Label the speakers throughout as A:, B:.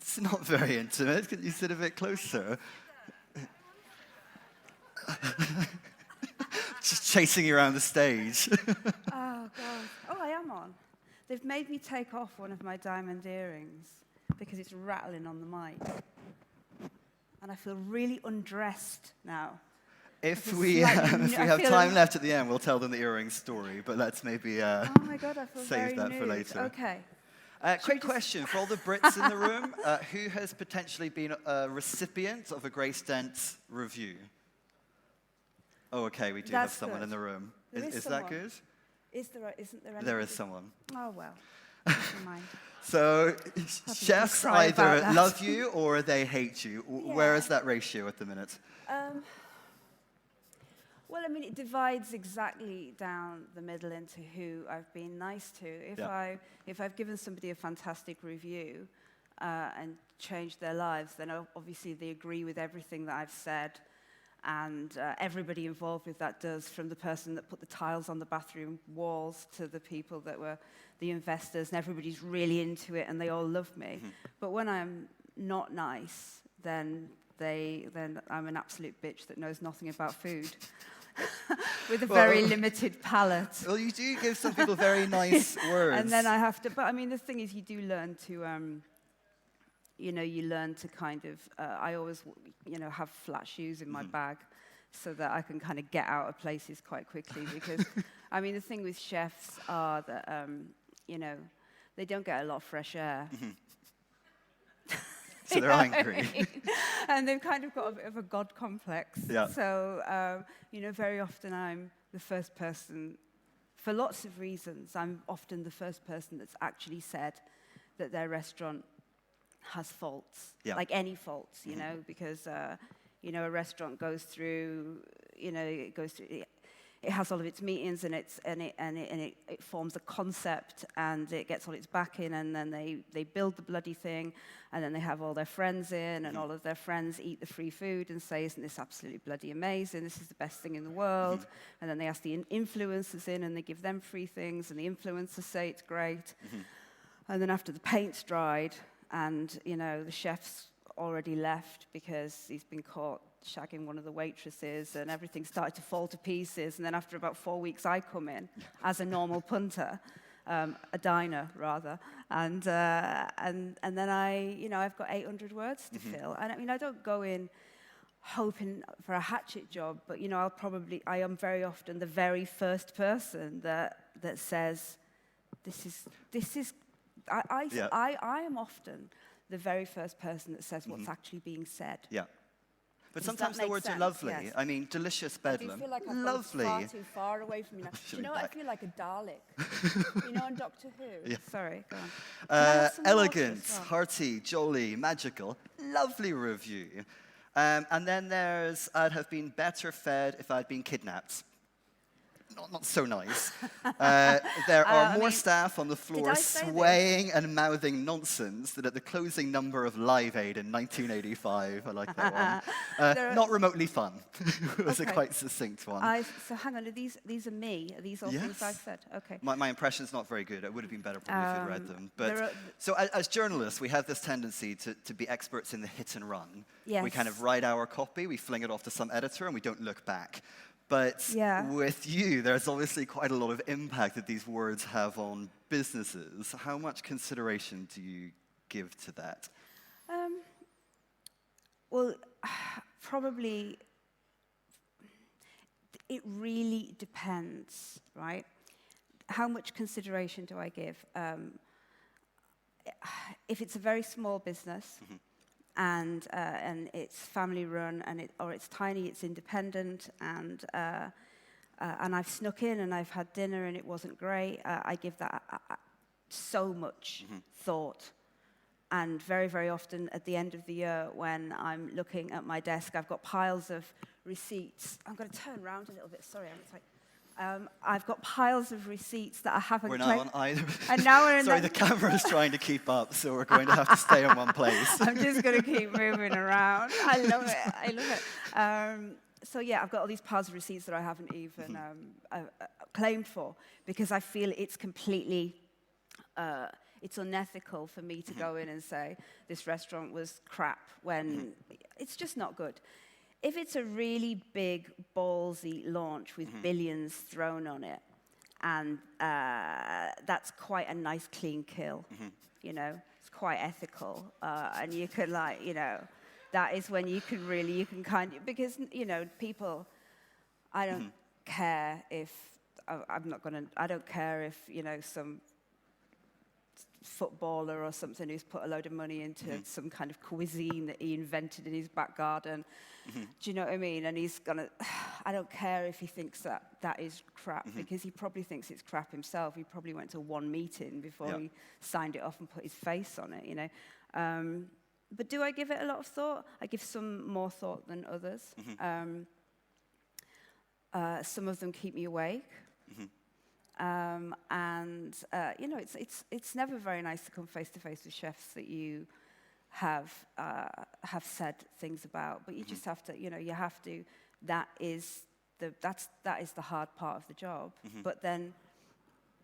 A: It's not very intimate. Can you sit a bit closer? Just chasing you around the stage.
B: Oh, God. Oh, I am on. They've made me take off one of my diamond earrings because it's rattling on the mic. And I feel really undressed now.
A: If we have time left at the end, we'll tell them the earring story, but let's maybe
B: oh my God, I feel
A: save that for later.
B: Okay.
A: Quick question for all the Brits in the room. Who has potentially been a recipient of a Grace Dent review? Oh, okay, we do have someone in the room. Is that good?
B: Isn't there anybody?
A: There is someone.
B: Oh, well. Never mind.
A: So chefs either love you or they hate you. Yeah. Where is that ratio at the minute?
B: Well, I mean, it divides exactly down the middle into who I've been nice to. If I've given somebody a fantastic review and changed their lives, then obviously they agree with everything that I've said. And everybody involved with that does, from the person that put the tiles on the bathroom walls to the people that were the investors, and everybody's really into it and they all love me. Mm-hmm. But when I'm not nice, then I'm an absolute bitch that knows nothing about food. With a very limited palate.
A: Well, you do give some people very nice words.
B: And then I have to, but I mean, the thing is, you do learn to, you learn to kind of, I always, have flat shoes in my bag so that I can kind of get out of places quite quickly. Because, I mean, the thing with chefs are that, they don't get a lot of fresh air.
A: Mm-hmm. So they're angry.
B: I mean? And they've kind of got a bit of a God complex.
A: Yeah.
B: So, very often I'm the first person, for lots of reasons, I'm often the first person that's actually said that their restaurant has faults, like any faults, because, a restaurant goes through, it has all of its meetings and it forms a concept and it gets all its backing, and then they build the bloody thing, and then they have all their friends in, and all of their friends eat the free food and say, isn't this absolutely bloody amazing? This is the best thing in the world. And then they ask the influencers in and they give them free things, and the influencers say it's great. And then after the paint's dried and, the chef's already left because he's been caught shagging one of the waitresses and everything started to fall to pieces. And then after about 4 weeks, I come in as a normal punter, a diner rather, and then I've got 800 words to fill. And I mean, I don't go in hoping for a hatchet job, but I am very often the very first person that says, I am often the very first person that says what's actually being said.
A: Yeah. But sometimes the words are lovely. Yes. I mean, delicious bedlam.
B: I feel like I've
A: lovely.
B: gone far too far away from you now. Do you know what? I feel like a Dalek. On Doctor Who? Yeah. Sorry, go on.
A: Elegant, hearty, jolly, magical. Lovely review. And then there's, I'd have been better fed if I'd been kidnapped. Not so nice. There are more staff on the floor swaying and mouthing nonsense than at the closing number of Live Aid in 1985. I like that one. Not remotely fun. It was a quite succinct one.
B: So hang on, these are me? Are these all things I've said? Okay.
A: My impression's not very good. It would have been better probably if you'd read them. But so as journalists, we have this tendency to be experts in the hit and run.
B: Yes.
A: We kind of write our copy, we fling it off to some editor, and we don't look back. But with you, there's obviously quite a lot of impact that these words have on businesses. How much consideration do you give to that?
B: Well, probably it really depends, right? How much consideration do I give? If it's a very small business, and it's family run, or it's tiny, it's independent, and I've snuck in and I've had dinner and it wasn't great, I give that so much thought. And very, very often at the end of the year when I'm looking at my desk, I've got piles of receipts. I'm going to turn around a little bit, sorry, I've got piles of receipts that I haven't...
A: We're not on either.
B: And now we're in
A: Sorry, the camera's trying to keep up, so we're going to have to stay in one place.
B: I'm just going to keep moving around. I love it. So yeah, I've got all these piles of receipts that I haven't even claimed for, because I feel it's completely it's unethical for me to go in and say this restaurant was crap when it's just not good. If it's a really big, ballsy launch with billions thrown on it, and that's quite a nice, clean kill, you know, it's quite ethical, and you could like, you know, that is when you can really, you can kind of, because, you know, people, I don't care if, I don't care if, you know, some footballer or something who's put a load of money into some kind of cuisine that he invented in his back garden. Do you know what I mean? And he's gonna, I don't care if he thinks that that is crap, because he probably thinks it's crap himself. He probably went to one meeting before he signed it off and put his face on it, you know. But do I give it a lot of thought? I give some more thought than others. Some of them keep me awake. And you know, it's never very nice to come face to face with chefs that you have said things about, but you just have to, you know, you have to. That is the hard part of the job. But then,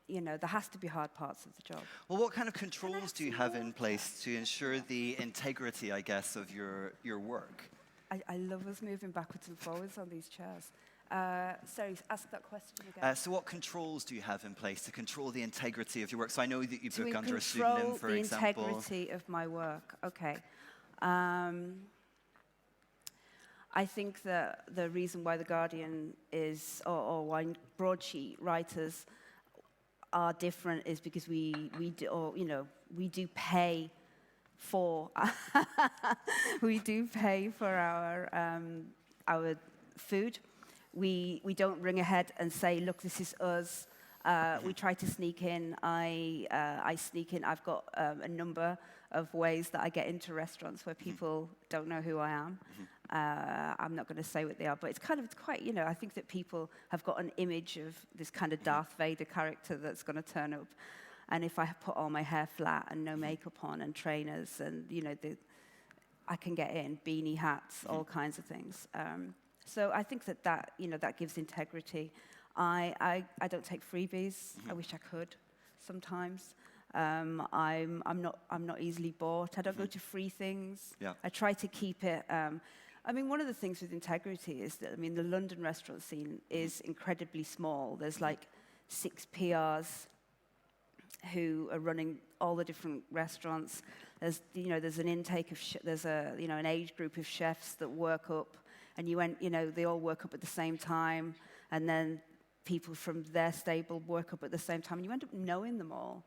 B: you know, there has to be hard parts of the job.
A: Well, what kind of controls do you have in place to ensure the integrity, I guess, of your work?
B: I love us moving backwards and forwards on these chairs. Sorry, ask that question again.
A: So what controls do you have in place to control the integrity of your work? So I know that you book under a pseudonym, for example.
B: To control the integrity of my work. Okay. I think that the reason why The Guardian is, or why broadsheet writers are different is because we do, or, you know, we do pay for we do pay for our food. We don't ring ahead and say, look, this is us. We try to sneak in. I sneak in. I've got a number of ways that I get into restaurants where people don't know who I am. I'm not going to say what they are, but it's quite, you know, I think that people have got an image of this kind of Darth Vader character that's going to turn up. And if I put all my hair flat and no makeup on and trainers and, you know, I can get in, beanie hats, all kinds of things. So I think that you know, that gives integrity. I don't take freebies. I wish I could sometimes. I'm not easily bought. I don't go to free things.
A: Yeah.
B: I try to keep it. I mean, one of the things with integrity is that, I mean, the London restaurant scene is incredibly small. There's like 6 PRs who are running all the different restaurants. There's, you know, there's an intake of there's a, you know, an age group of chefs that work up, and you know, they all work up at the same time, and then people from their stable work up at the same time, and you end up knowing them all.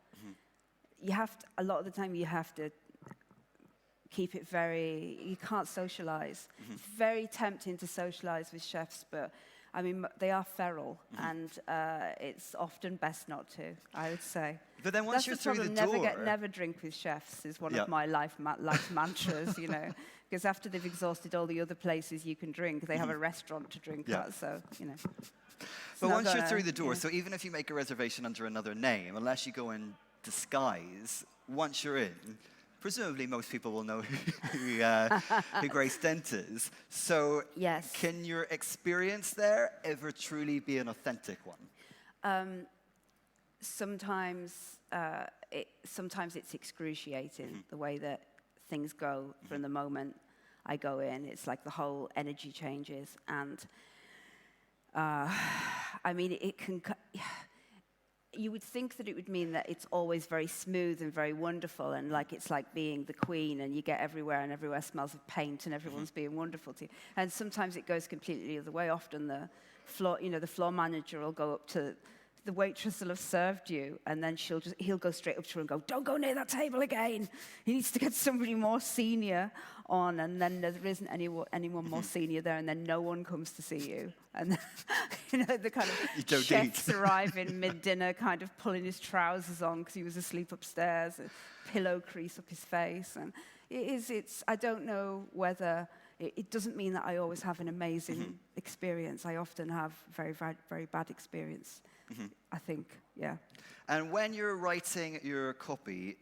B: You have to, a lot of the time, you have to keep it very, you can't socialize. It's very tempting to socialize with chefs, but I mean, they are feral, and it's often best not to, I would say.
A: But then once you're through the door...
B: Never drink with chefs is one of my life mantras, you know, because after they've exhausted all the other places you can drink, they have a restaurant to drink at, so, you know.
A: But once you're through the door, so even if you make a reservation under another name, unless you go in disguise, once you're in, presumably most people will know who Grace Dent is. So
B: yes.
A: Can your experience there ever truly be an authentic one?
B: Sometimes it's excruciating, the way that things go from the moment I go in. It's like the whole energy changes. And I mean, it can... You would think that it would mean that it's always very smooth and very wonderful, and like it's like being the queen, and you get everywhere, and everywhere smells of paint, and everyone's being wonderful to you. And sometimes it goes completely the other way. Often the floor manager will go up to the waitress will have served you, and then he'll go straight up to her and go, "Don't go near that table again. He needs to get somebody more senior on." And then there isn't anyone more senior there, and then no one comes to see you. And you know, the kind of chefs arriving mid-dinner, kind of pulling his trousers on because he was asleep upstairs, a pillow crease up his face, and I don't know whether. It doesn't mean that I always have an amazing experience. I often have very, very, very bad experience, I think, yeah.
A: And when you're writing your copy,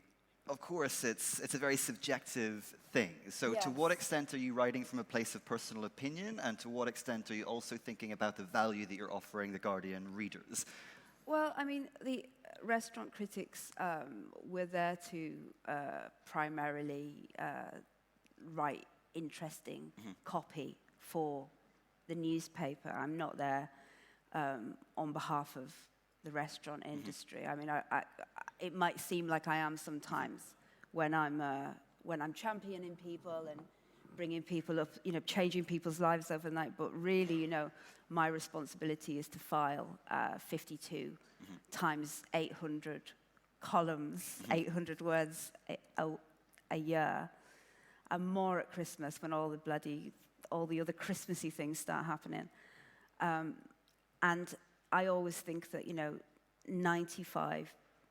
A: of course, it's a very subjective thing. So
B: yes.
A: To what extent are you writing from a place of personal opinion, and to what extent are you also thinking about the value that you're offering the Guardian readers?
B: Well, I mean, the restaurant critics were there to primarily write interesting copy for the newspaper. I'm not there on behalf of the restaurant industry. I mean, it might seem like I am sometimes when I'm championing people and bringing people up, changing people's lives overnight. But really, my responsibility is to file 52 times 800 columns, 800 words a year, and more at Christmas when all the other Christmassy things start happening. And I always think that,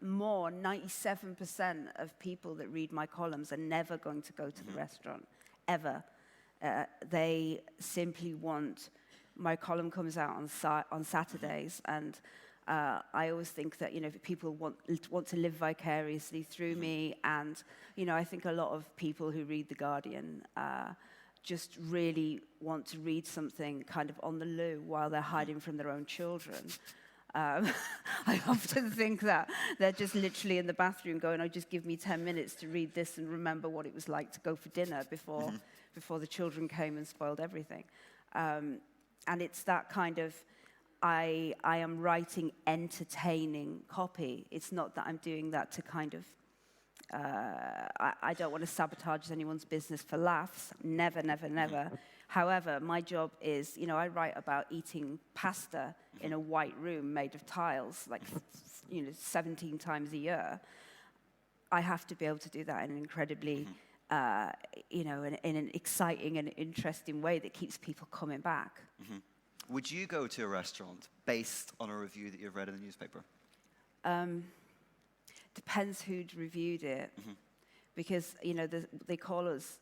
B: 97% of people that read my columns are never going to go to the restaurant, ever. They simply want, my column comes out on Saturdays, and I always think that, people want to live vicariously through me, and, I think a lot of people who read The Guardian just really want to read something kind of on the loo while they're hiding from their own children. I often think that they're just literally in the bathroom going, oh, just give me 10 minutes to read this and remember what it was like to go for dinner before the children came and spoiled everything. And it's that kind of, I am writing entertaining copy. It's not that I'm doing that to kind of, I don't want to sabotage anyone's business for laughs. Never, never, never. However, my job is, I write about eating pasta in a white room made of tiles, 17 times a year. I have to be able to do that in an incredibly, in an exciting and interesting way that keeps people coming back.
A: Would you go to a restaurant based on a review that you've read in the newspaper?
B: Depends who'd reviewed it. Because, they call us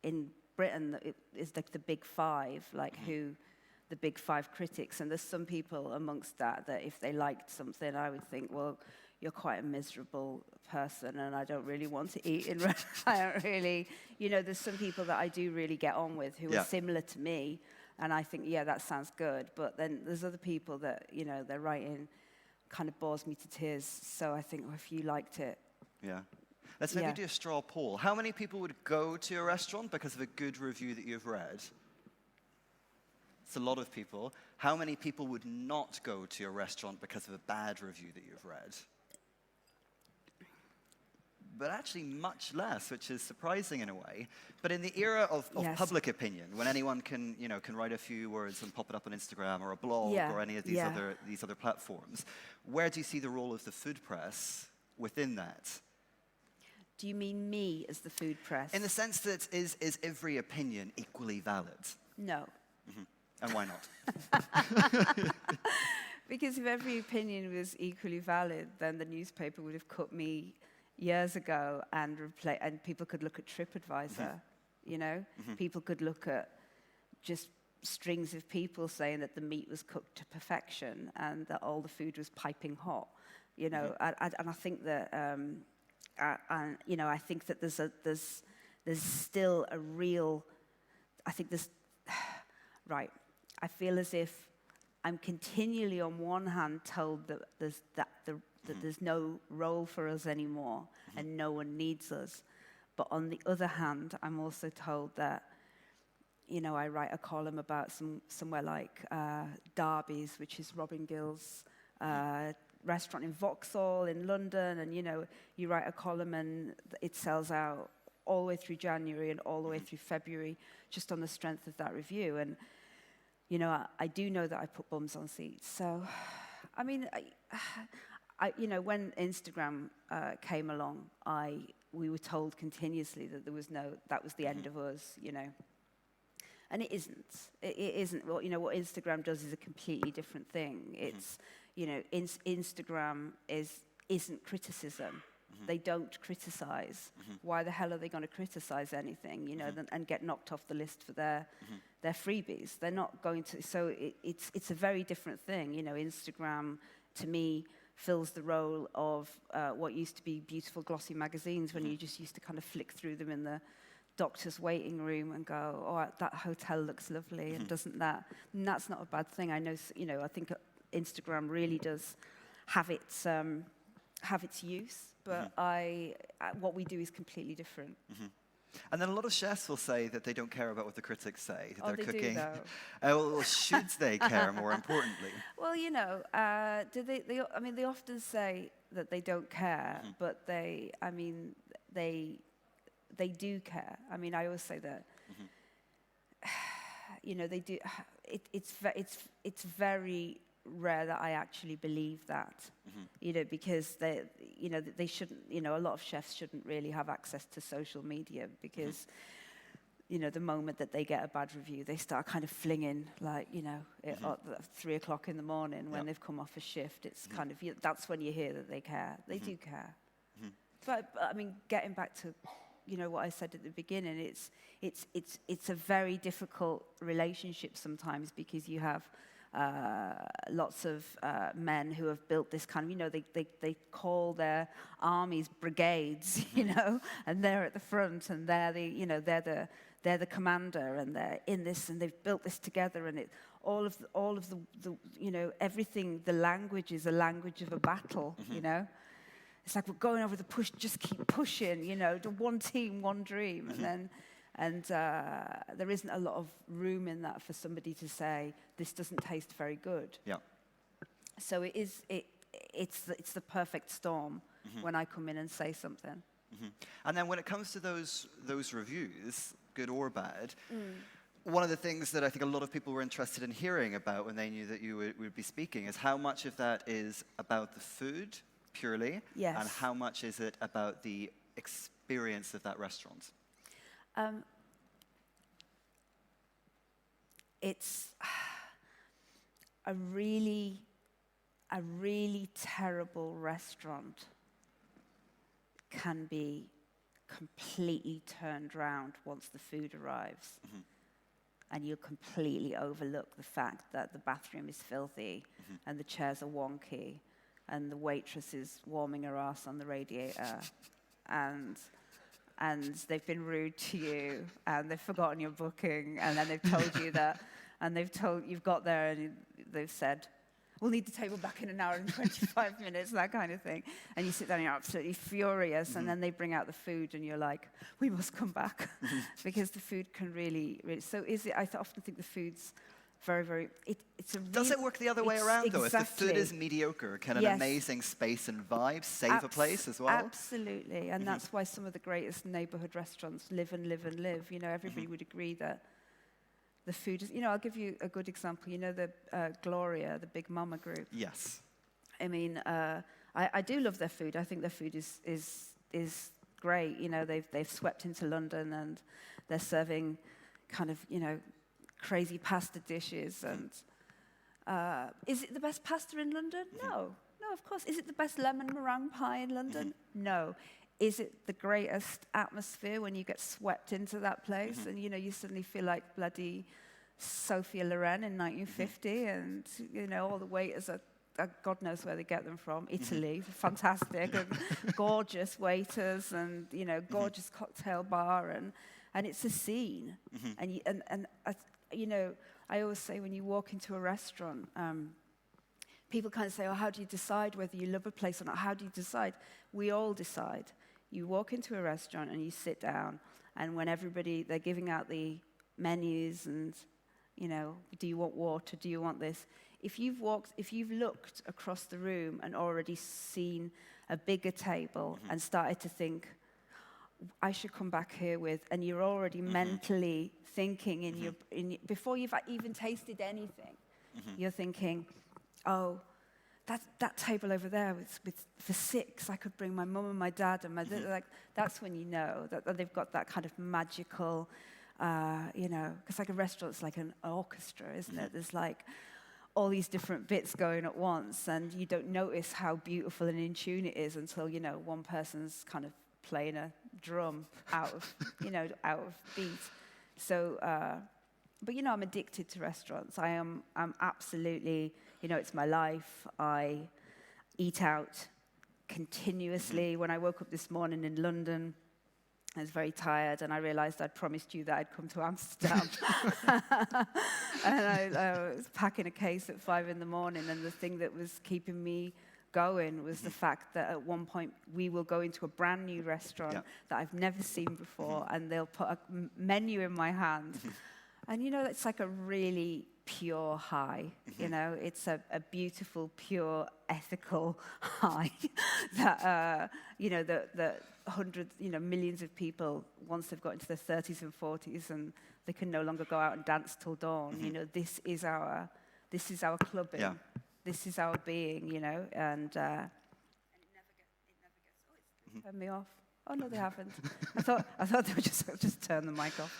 B: in Britain, it's like the big five, the big five critics. And there's some people amongst that if they liked something, I would think, well, you're quite a miserable person, and I don't really want to eat in I don't really, there's some people that I do really get on with who are similar to me, and I think, yeah, that sounds good. But then there's other people that, their writing kind of bores me to tears. So I think, well, if you liked it.
A: Yeah. Let's maybe do a straw poll. How many people would go to a restaurant because of a good review that you've read? It's a lot of people. How many people would not go to a restaurant because of a bad review that you've read? But actually much less, which is surprising in a way. But in the era of public opinion, when anyone can write a few words and pop it up on Instagram or a blog or any of these other platforms, where do you see the role of the food press within that?
B: Do you mean me as the food press?
A: In the sense that is every opinion equally valid?
B: No.
A: And why not?
B: Because if every opinion was equally valid, then the newspaper would have cut me years ago, and people could look at TripAdvisor, People could look at just strings of people saying that the meat was cooked to perfection and that all the food was piping hot, and I think that, I think that there's still a real, I think there's, right, I feel as if I'm continually on one hand told that there's no role for us anymore and no one needs us. But on the other hand, I'm also told that, I write a column about somewhere like Derby's, which is Robin Gill's restaurant in Vauxhall in London, and, you write a column and it sells out all the way through January and all the way through February just on the strength of that review. And, I do know that I put bums on seats. So, I mean, when Instagram came along, we were told continuously that that was the end of us, And it isn't. It isn't. Well, what Instagram does is a completely different thing. It's, Instagram isn't criticism. They don't criticize. Why the hell are they going to criticize anything, and get knocked off the list for their freebies? They're not going to. So it's a very different thing. Instagram, to me, fills the role of what used to be beautiful glossy magazines when you just used to kind of flick through them in the doctor's waiting room and go, oh, that hotel looks lovely, and doesn't that? And that's not a bad thing. I know, I think Instagram really does have its use, but what we do is completely different.
A: And then a lot of chefs will say that they don't care about what the critics say, that they're
B: They
A: cooking.
B: do, though.
A: Well, should they care, more importantly?
B: Well, do they? I mean, they often say that they don't care, but they do care. I mean, I always say that. They do. It's very rare that I actually believe that. Because they shouldn't. A lot of chefs shouldn't really have access to social media because. The moment that they get a bad review, they start kind of flinging, like, at 3 o'clock in the morning when they've come off a shift. It's kind of, that's when you hear that they care. They do care. But, I mean, getting back to, what I said at the beginning, it's a very difficult relationship sometimes because you have lots of men who have built this kind of, they call their armies brigades, and they're at the front and they're the commander and they're in this and they've built this together and all of the everything, the language is a language of a battle, It's like we're going over the push, just keep pushing, the one team, one dream, and there isn't a lot of room in that for somebody to say this doesn't taste very good.
A: Yeah.
B: So it's the perfect storm when I come in and say something.
A: And then when it comes to those reviews, good or bad, one of the things that I think a lot of people were interested in hearing about when they knew that you would be speaking is how much of that is about the food purely,
B: yes,
A: and how much is it about the experience of that restaurant?
B: It's a really terrible restaurant can be completely turned around once the food arrives. And you completely overlook the fact that the bathroom is filthy and the chairs are wonky and the waitress is warming her ass on the radiator and they've been rude to you and they've forgotten your booking and then they've told you that and you've got there and they've said, we'll need the table back in an hour and 25 minutes, that kind of thing. And you sit down and you're absolutely furious and then they bring out the food and you're like, we must come back because the food can really, so I often think the food's very, very, it's a really...
A: Does it work the other way around, though?
B: Exactly.
A: If the food is mediocre, can an
B: Yes.
A: amazing space and vibe save a place as well?
B: Absolutely, and that's why some of the greatest neighborhood restaurants live and live and live. Everybody would agree that the food is, I'll give you a good example. The Gloria, the Big Mama group.
A: Yes.
B: I mean, I do love their food. I think their food is great. They've swept into London and they're serving kind of, crazy pasta dishes. And is it the best pasta in London? No, of course. Is it the best lemon meringue pie in London? No. Is it the greatest atmosphere when you get swept into that place and, you suddenly feel like bloody Sophia Loren in 1950 and, all the waiters are God knows where they get them from, Italy, fantastic, and gorgeous waiters and, gorgeous cocktail bar and it's a scene. And I always say when you walk into a restaurant, people kind of say, oh, how do you decide whether you love a place or not? How do you decide? We all decide. You walk into a restaurant and you sit down, and when they're giving out the menus and, do you want water? Do you want this? If you've looked across the room and already seen a bigger table and started to think, I should come back here and you're already mentally thinking before you've even tasted anything, you're thinking, oh, that table over there for 6, I could bring my mum and my dad and that's when you know that they've got that kind of magical, because like a restaurant's like an orchestra, isn't it? There's like all these different bits going at once, and you don't notice how beautiful and in tune it is until one person's kind of playing a drum out of beat. So, but I'm addicted to restaurants. I'm absolutely, it's my life. I eat out continuously. When I woke up this morning in London, I was very tired, and I realized I'd promised you that I'd come to Amsterdam. And I was packing a case at 5 in the morning, and the thing that was keeping me going was the fact that at one point we will go into a brand new restaurant that I've never seen before, and they'll put a menu in my hand. And, you know, it's like a really pure high, you know? It's a beautiful, pure, ethical high that, you know, that hundreds, you know, millions of people, once they've got into their 30s and 40s and they can no longer go out and dance till dawn, you know, this is our clubbing. Yeah. This is our being, you know, and it never gets, turned me off. Oh, no, they haven't. I thought they would just turn the mic off.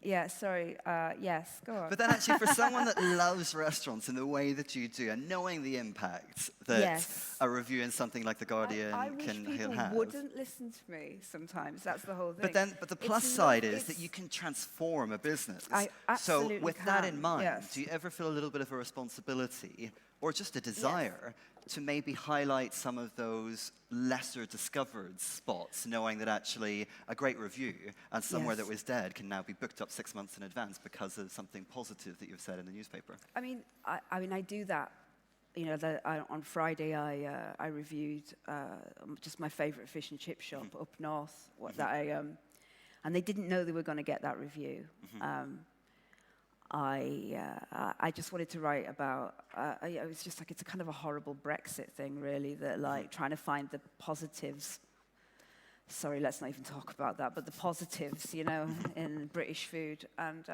B: Yeah, sorry. Yes, go on.
A: But then actually, for someone that loves restaurants in the way that you do, and knowing the impact that a review in something like The Guardian
B: I wish
A: can
B: people
A: have.
B: wouldn't listen to me sometimes. That's the whole thing.
A: But the plus side is that you can transform a business.
B: I absolutely
A: so with that in mind, do you ever feel a little bit of a responsibility or just a desire to maybe highlight some of those lesser discovered spots, knowing that actually a great review and somewhere that was dead can now be booked up 6 months in advance because of something positive that you've said in the newspaper?
B: I mean, I do that. You know, on Friday I reviewed just my favorite fish and chip shop up north. And they didn't know they were going to get that review. I just wanted to write about, it was just like, it's a kind of a horrible Brexit thing, really, that like trying to find the positives. Sorry, let's not even talk about that, but the positives, you know, in British food. And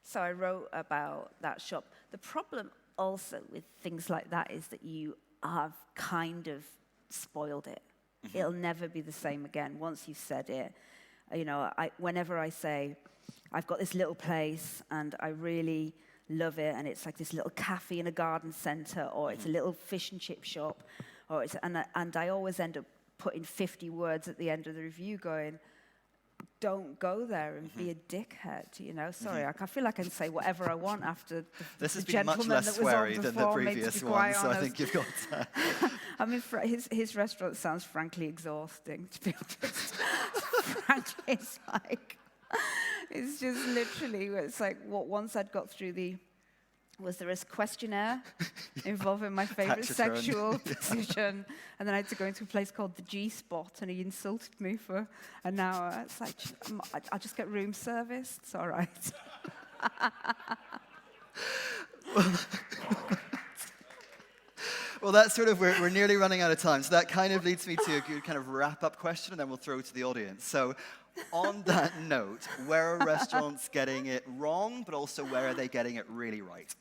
B: so I wrote about that shop. The problem also with things like that is that you have kind of spoiled it. It'll never be the same again once you've said it. You know, whenever I say, I've got this little place and I really love it, and it's like this little cafe in a garden centre, or it's a little fish and chip shop, or and I always end up putting 50 words at the end of the review going, don't go there and be a dickhead, you know. Sorry, I feel like I can say whatever I want after
A: this
B: the
A: has been much less sweary than the previous one, so I think you've got
B: I mean, his restaurant sounds frankly exhausting, to be honest. Frankly, it's like... It's just literally, it's like, once I'd got through was there a questionnaire involving my favorite sexual position, and then I had to go into a place called the G-Spot, and he insulted me for an hour. It's like, I'll just get room service, it's all right.
A: Well, that's sort of, we're nearly running out of time, so that kind of leads me to a good kind of wrap-up question, and then we'll throw it to the audience. So, on that note, where are restaurants getting it wrong, but also where are they getting it really right?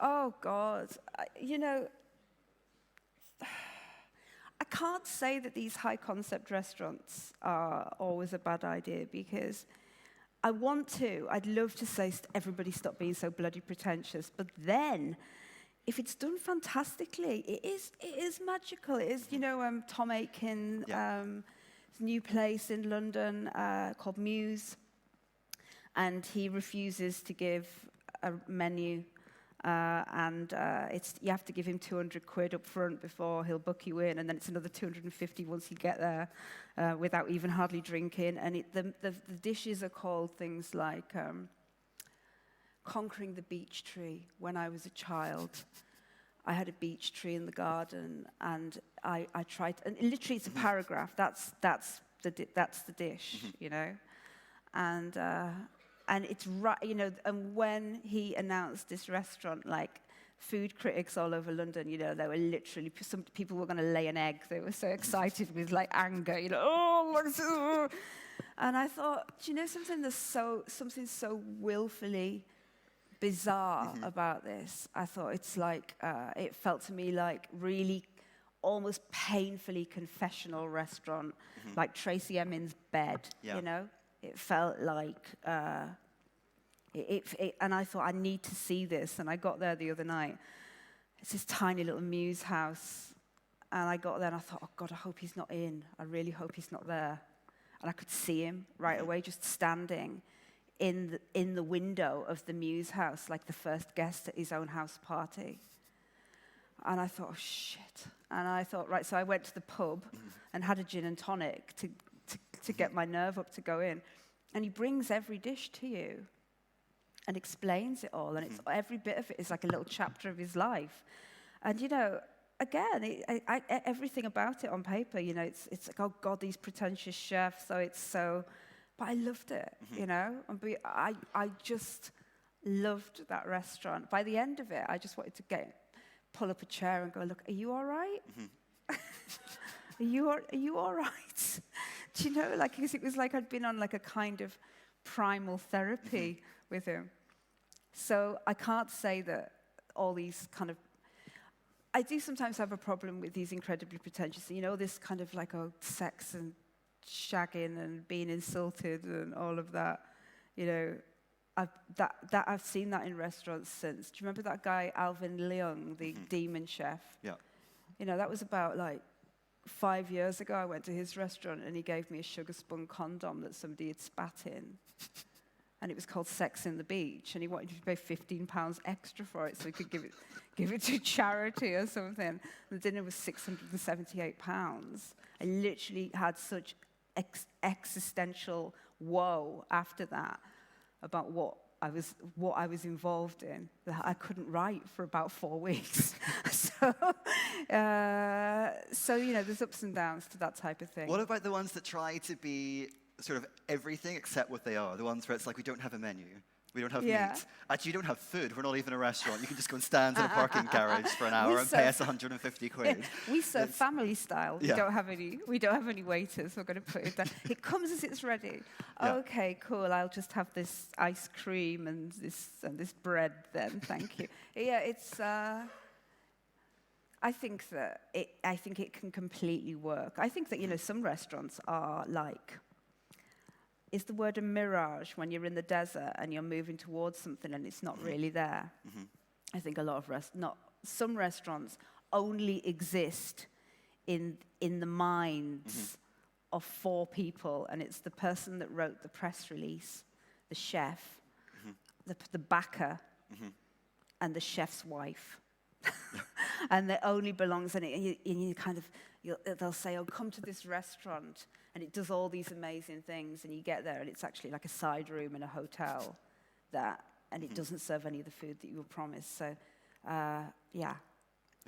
B: Oh, God. You know, I can't say that these high-concept restaurants are always a bad idea, because I'd love to say, everybody stop being so bloody pretentious, but then... if it's done fantastically, it is magical. It is, you know, Tom Aitken, new place in London called Muse, and he refuses to give a menu, and you have to give him 200 quid up front before he'll book you in, and then it's another 250 once you get there, without even hardly drinking. And the dishes are called things like conquering the beech tree. When I was a child, I had a beech tree in the garden, and I tried, and literally it's a paragraph. That's the dish, you know, and it's right, you know. And when he announced this restaurant, like food critics all over London, you know, they were literally, some people were going to lay an egg. They were so excited with like anger, you know. Oh, and I thought, do you know something so willfully bizarre about this? I thought it's like, it felt to me like really almost painfully confessional restaurant, like Tracy Emin's bed, you know? It felt like, and I thought, I need to see this. And I got there the other night. It's this tiny little Muse house. And I got there and I thought, oh God, I hope he's not in. I really hope he's not there. And I could see him right away, just standing in the window of the Muse house, like the first guest at his own house party. And I thought, oh, shit. And I thought, right, so I went to the pub and had a gin and tonic to to get my nerve up to go in. And he brings every dish to you and explains it all. And it's every bit of it is like a little chapter of his life. And, you know, again, everything about it on paper, you know, it's like, oh, God, these pretentious chefs, so it's so... But I loved it, you know? And I just loved that restaurant. By the end of it, I just wanted to pull up a chair and go, look, are you all right? Are you all right? Do you know, like, because it was like I'd been on like a kind of primal therapy with him. So I can't say that all these kind of... I do sometimes have a problem with these incredibly pretentious, you know, this kind of like, oh, sex and shagging and being insulted and all of that. You know, I've seen that in restaurants since. Do you remember that guy, Alvin Leung, the demon chef?
A: Yeah.
B: You know, that was about like 5 years ago. I went to his restaurant and he gave me a sugar spun condom that somebody had spat in. And it was called Sex in the Beach. And he wanted me to pay £15 extra for it so he could give it to charity or something. The dinner was £678. I literally had such existential woe after that about what I was involved in that I couldn't write for about 4 weeks. So you know, there's ups and downs to that type of thing.
A: What about the ones that try to be sort of everything except what they are? The ones where it's like, we don't have a menu. We don't have meat. Actually, you don't have food. We're not even a restaurant. You can just go and stand in a parking garage for an hour and pay us 150 quid.
B: We serve family style. We don't have any waiters. We're going to put it down. It comes as it's ready. Okay, cool. I'll just have this ice cream and this bread then. Thank you. Yeah, it's. I think it can completely work. I think that, you know, some restaurants are like. Is the word a mirage when you're in the desert and you're moving towards something and it's not really there? I think a lot of some restaurants only exist in the minds of 4 people, and it's the person that wrote the press release, the chef, the backer, and the chef's wife. And it only belongs, and you kind of, they'll say, oh, come to this restaurant, and it does all these amazing things, and you get there, and it's actually like a side room in a hotel, and it doesn't serve any of the food that you were promised. So, yeah.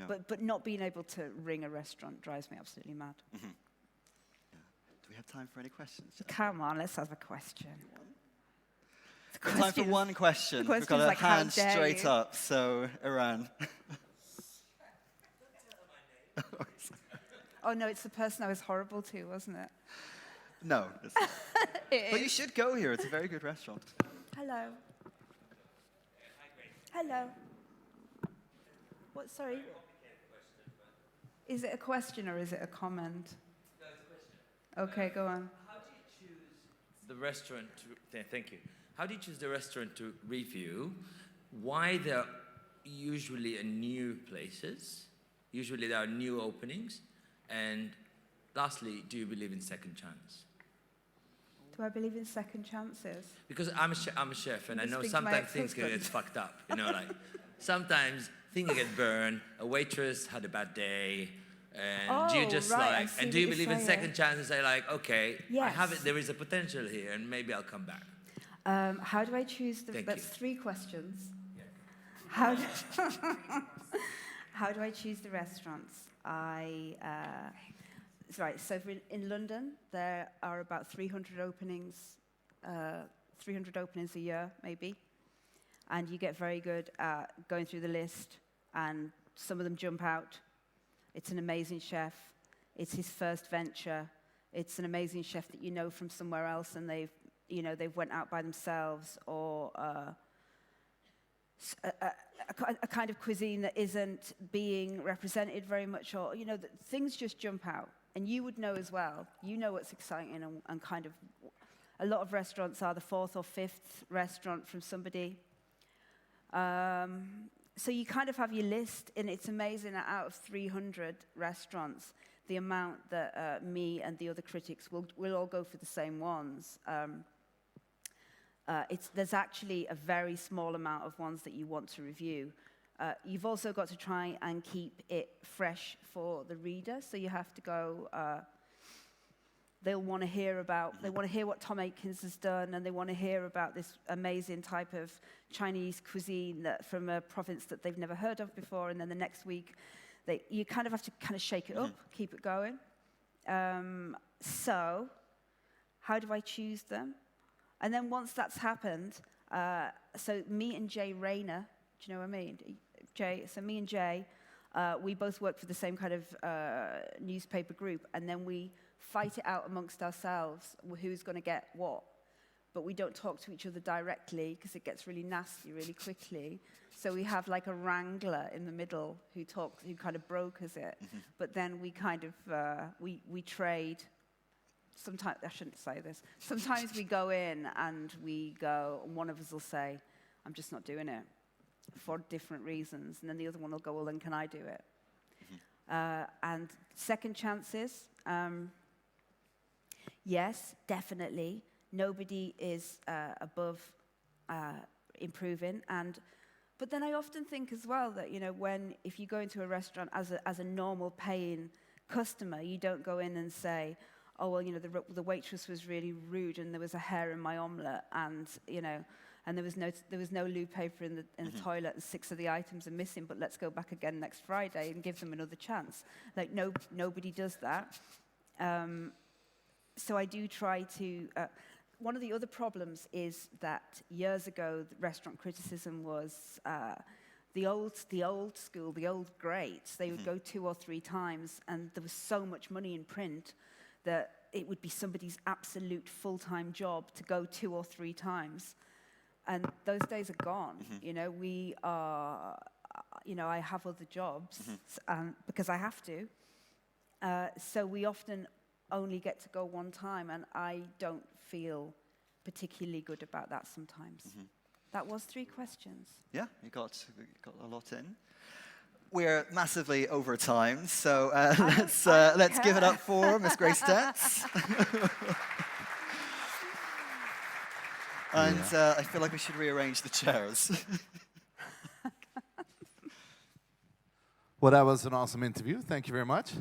B: But not being able to ring a restaurant drives me absolutely mad.
A: Yeah. Do we have time for any questions?
B: Come on, let's have a question.
A: Time for one question. We've got a
B: like,
A: hand straight up, so Iran.
B: Oh, no, it's the person I was horrible to, wasn't it?
A: No. But you should go here. It's a very good restaurant.
B: Hello. Hello. What, sorry? Is it a question or is it a comment?
C: No, it's a question.
B: Okay, go on.
C: How do you choose the restaurant to... Thank you. How do you choose the restaurant to review? Why they're usually in new places? Usually there are new openings. And lastly, do you believe in second chance?
B: Do I believe in second chances?
C: Because I'm a chef, and I know sometimes things can get fucked up. You know, like sometimes things get burned. A waitress had a bad day, and you just like. And do you believe in second chances? Say like, okay, I have it. There is a potential here, and maybe I'll come back.
B: How do I choose the? That's 3 questions. Yeah. How do I choose the restaurants? Right, so in London, there are about 300 openings a year, maybe. And you get very good at going through the list, and some of them jump out. It's an amazing chef. It's his first venture. It's an amazing chef that you know from somewhere else, and they've went out by themselves, or a kind of cuisine that isn't being represented very much, or, you know, that things just jump out. And you would know as well. You know what's exciting, and kind of a lot of restaurants are the 4th or 5th restaurant from somebody. So you kind of have your list, and it's amazing that out of 300 restaurants, the amount that me and the other critics will all go for the same ones. There's actually a very small amount of ones that you want to review. You've also got to try and keep it fresh for the reader, so you have to go... they'll want to hear about, they want to hear what Tom Aikens has done, and they want to hear about this amazing type of Chinese cuisine that from a province that they've never heard of before, and then the next week, you kind of have to kind of shake it up, keep it going. So, how do I choose them? And then once that's happened, so me and Jay Rayner, do you know what I mean? So me and Jay, we both work for the same kind of newspaper group, and then we fight it out amongst ourselves, who's going to get what. But we don't talk to each other directly because it gets really nasty really quickly. So we have like a wrangler in the middle who kind of brokers it. But then we kind of, we trade. Sometimes, I shouldn't say this. Sometimes we go in and and one of us will say, I'm just not doing it for different reasons. And then the other one will go, well, then can I do it? And second chances, yes, definitely. Nobody is above improving. But then I often think as well that, if you go into a restaurant as a normal paying customer, you don't go in and say, oh, well, the waitress was really rude and there was a hair in my omelette and, and there was no loo paper in the toilet and 6 of the items are missing, but let's go back again next Friday and give them another chance. Like, nobody does that. So I do try to... one of the other problems is that years ago, the restaurant criticism was the old school, the old greats. They would go 2 or 3 times, and there was so much money in print that it would be somebody's absolute full-time job to go 2 or 3 times. And those days are gone. We are, I have other jobs because I have to. So we often only get to go 1 time, and I don't feel particularly good about that sometimes. That was 3 questions.
A: Yeah, you got a lot in. We're massively over time, so let's give it up for Miss Grace Dent. And I feel like we should rearrange the chairs.
D: Well, that was an awesome interview. Thank you very much.